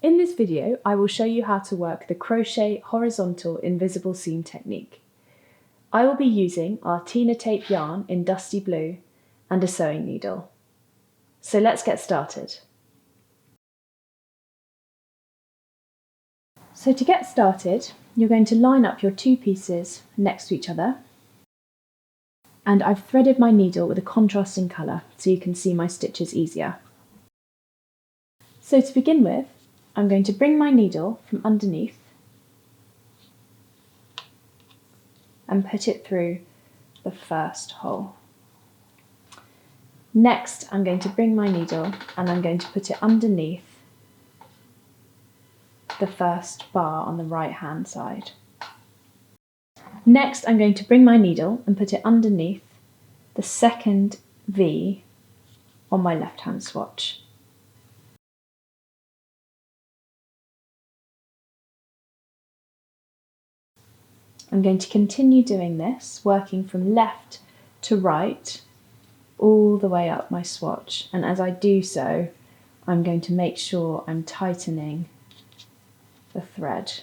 In this video, I will show you how to work the crochet horizontal invisible seam technique. I will be using our Tina tape yarn in dusty blue and a sewing needle. So let's get started. So to get started, you're going to line up your two pieces next to each other. And I've threaded my needle with a contrasting colour so you can see my stitches easier. So to begin with, I'm going to bring my needle from underneath and put it through the first hole. Next, I'm going to bring my needle and I'm going to put it underneath the first bar on the right hand side. Next, I'm going to bring my needle and put it underneath the second V on my left hand swatch. I'm going to continue doing this, working from left to right, all the way up my swatch. And as I do so, I'm going to make sure I'm tightening the thread.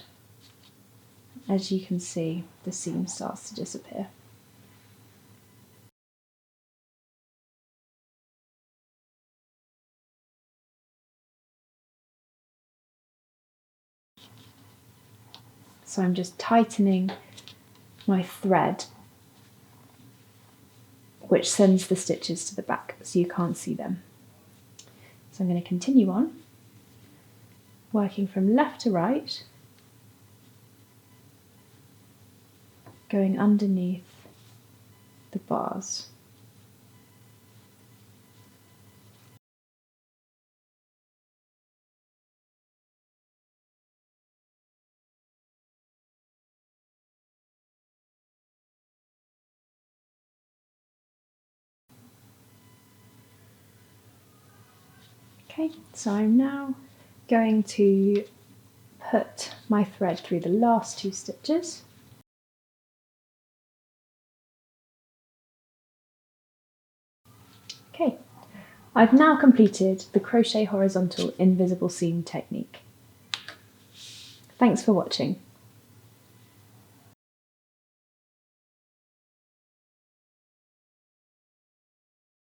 As you can see, the seam starts to disappear. So I'm just tightening my thread, which sends the stitches to the back so you can't see them. So I'm going to continue on, working from left to right, going underneath the bars. Okay, so I'm now going to put my thread through the last two stitches. Okay, I've now completed the crochet horizontal invisible seam technique. Thanks for watching.